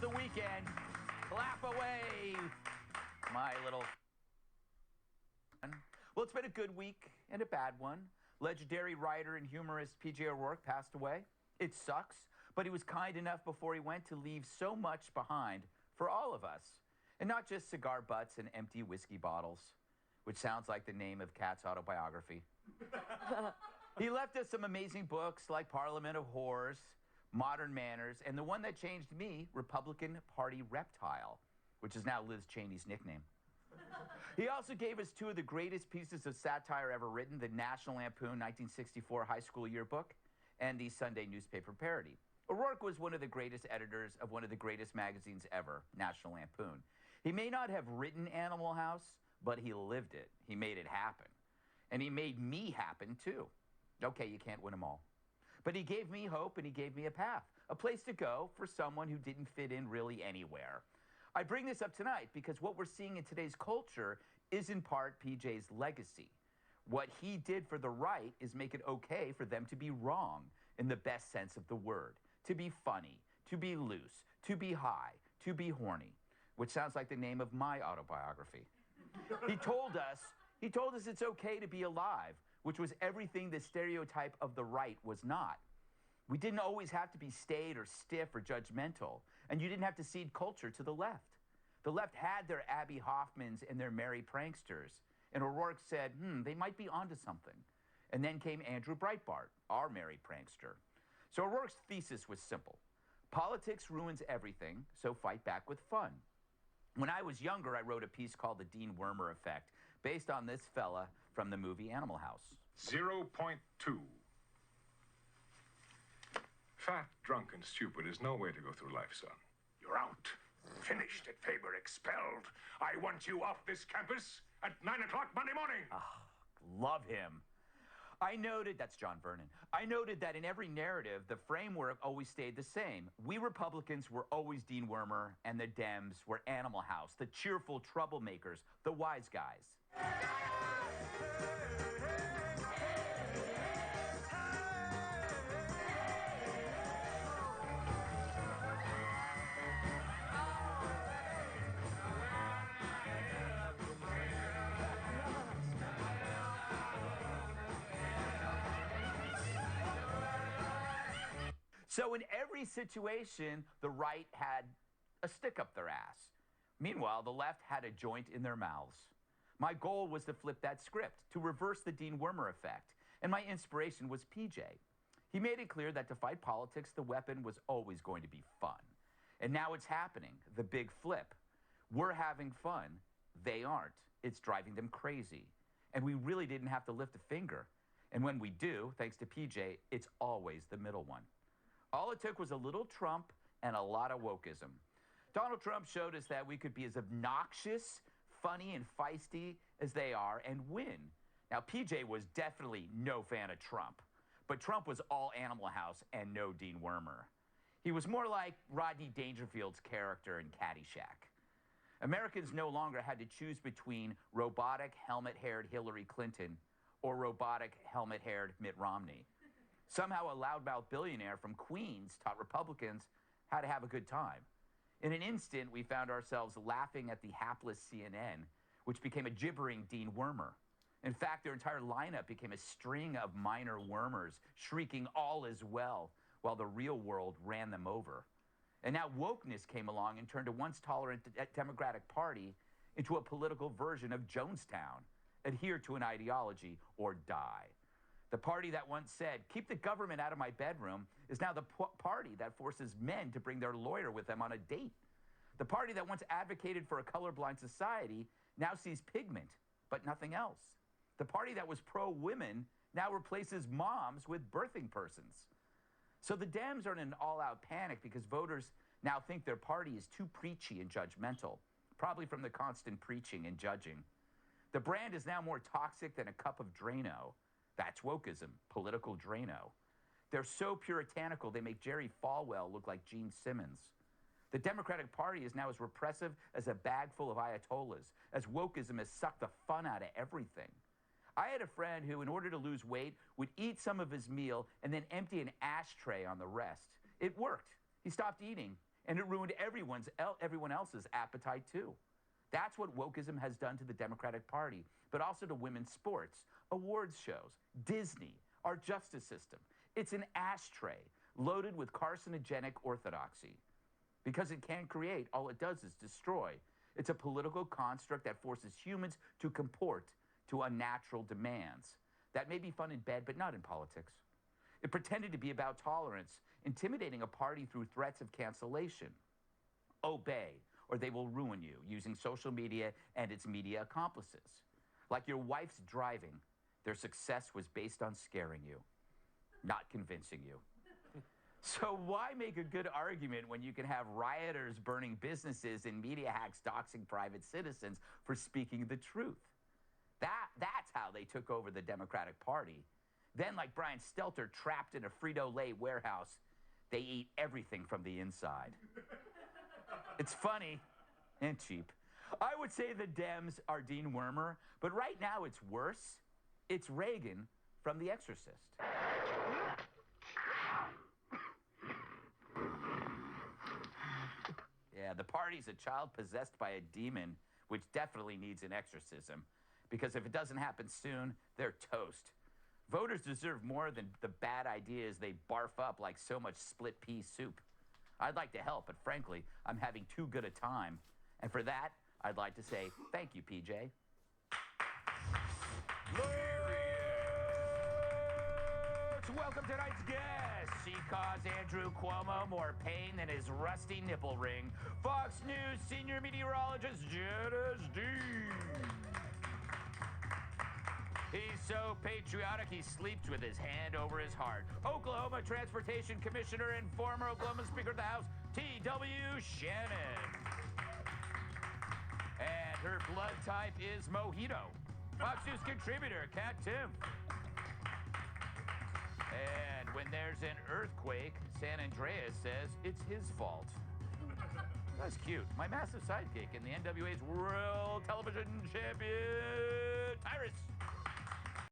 the weekend. Clap away, my little... Well, it's been a good week and a bad one. Legendary writer and humorist P.J. O'Rourke passed away. It sucks, but he was kind enough before he went to leave so much behind for all of us. And not just cigar butts and empty whiskey bottles, which sounds like the name of Kat's autobiography. He left us some amazing books like Parliament of Whores, Modern Manners, and the one that changed me, Republican Party Reptile, which is now Liz Cheney's nickname. He also gave us two of the greatest pieces of satire ever written, the National Lampoon 1964 High School Yearbook and the Sunday newspaper parody. O'Rourke was one of the greatest editors of one of the greatest magazines ever, National Lampoon. He may not have written Animal House, but he lived it. He made it happen. And he made me happen, too. Okay, you can't win them all. But he gave me hope and he gave me a path, a place to go for someone who didn't fit in really anywhere. I bring this up tonight because what we're seeing in today's culture is in part PJ's legacy. What he did for the right is make it okay for them to be wrong in the best sense of the word, to be funny, to be loose, to be high, to be horny, which sounds like the name of my autobiography. He told us it's okay to be alive, which was everything the stereotype of the right was not. We didn't always have to be staid or stiff or judgmental, and you didn't have to cede culture to the left. The left had their Abby Hoffmans and their merry pranksters, and O'Rourke said, they might be onto something. And then came Andrew Breitbart, our merry prankster. So O'Rourke's thesis was simple. Politics ruins everything, so fight back with fun. When I was younger, I wrote a piece called The Dean Wormer Effect, based on this fella from the movie Animal House. 0.2. Fat, drunk, and stupid is no way to go through life, son. You're out. Finished at Faber, expelled. I want you off this campus at 9 o'clock Monday morning. Love him. That's John Vernon. I noted that in every narrative, the framework always stayed the same. We Republicans were always Dean Wormer, and the Dems were Animal House, the cheerful troublemakers, the wise guys. So in every situation, the right had a stick up their ass. Meanwhile, the left had a joint in their mouths. My goal was to flip that script, to reverse the Dean Wormer effect, and my inspiration was PJ. He made it clear that to fight politics, the weapon was always going to be fun. And now it's happening, the big flip. We're having fun, they aren't. It's driving them crazy. And we really didn't have to lift a finger. And when we do, thanks to PJ, it's always the middle one. All it took was a little Trump and a lot of wokeism. Donald Trump showed us that we could be as obnoxious, funny, and feisty as they are and win. Now, PJ was definitely no fan of Trump, but Trump was all Animal House and no Dean Wormer. He was more like Rodney Dangerfield's character in Caddyshack. Americans no longer had to choose between robotic, helmet-haired Hillary Clinton or robotic, helmet-haired Mitt Romney. Somehow a loudmouth billionaire from Queens taught Republicans how to have a good time. In an instant, we found ourselves laughing at the hapless CNN, which became a gibbering Dean Wormer. In fact, their entire lineup became a string of minor wormers, shrieking all is well, while the real world ran them over. And now wokeness came along and turned a once tolerant Democratic Party into a political version of Jonestown. Adhere to an ideology or die. The party that once said, keep the government out of my bedroom, is now the party that forces men to bring their lawyer with them on a date. The party that once advocated for a colorblind society now sees pigment, but nothing else. The party that was pro-women now replaces moms with birthing persons. So the Dems are in an all-out panic because voters now think their party is too preachy and judgmental, probably from the constant preaching and judging. The brand is now more toxic than a cup of Drano. That's wokeism, political Drano. They're so puritanical, they make Jerry Falwell look like Gene Simmons. The Democratic Party is now as repressive as a bag full of Ayatollahs, as wokeism has sucked the fun out of everything. I had a friend who, in order to lose weight, would eat some of his meal and then empty an ashtray on the rest. It worked. He stopped eating, And it ruined everyone else's appetite, too. That's what wokeism has done to the Democratic Party, but also to women's sports, awards shows, Disney, our justice system. It's an ashtray loaded with carcinogenic orthodoxy. Because it can't create, all it does is destroy. It's a political construct that forces humans to comport to unnatural demands. That may be fun in bed, but not in politics. It pretended to be about tolerance, intimidating a party through threats of cancellation. Obey, or they will ruin you, using social media and its media accomplices. Like your wife's driving, their success was based on scaring you, not convincing you. So why make a good argument when you can have rioters burning businesses and media hacks doxing private citizens for speaking the truth? That's how they took over the Democratic Party. Then, like Brian Stelter trapped in a Frito-Lay warehouse, they eat everything from the inside. It's funny and cheap. I would say the Dems are Dean Wormer, but right now it's worse. It's Reagan from The Exorcist. Yeah, the party's a child possessed by a demon, which definitely needs an exorcism. Because if it doesn't happen soon, they're toast. Voters deserve more than the bad ideas they barf up like so much split pea soup. I'd like to help, but frankly, I'm having too good a time. And for that, I'd like to say thank you, PJ. Let's welcome tonight's guest. She caused Andrew Cuomo more pain than his rusty nipple ring. Fox News senior meteorologist Janice Dean. He's so patriotic he sleeps with his hand over his heart. Oklahoma Transportation Commissioner and former Oklahoma Speaker of the House, T.W. Shannon. And her blood type is Mojito. Fox News contributor, Kat Tim. And when there's an earthquake, San Andreas says it's his fault. That's cute. My massive sidekick in the NWA's World Television Champion, Tyrus.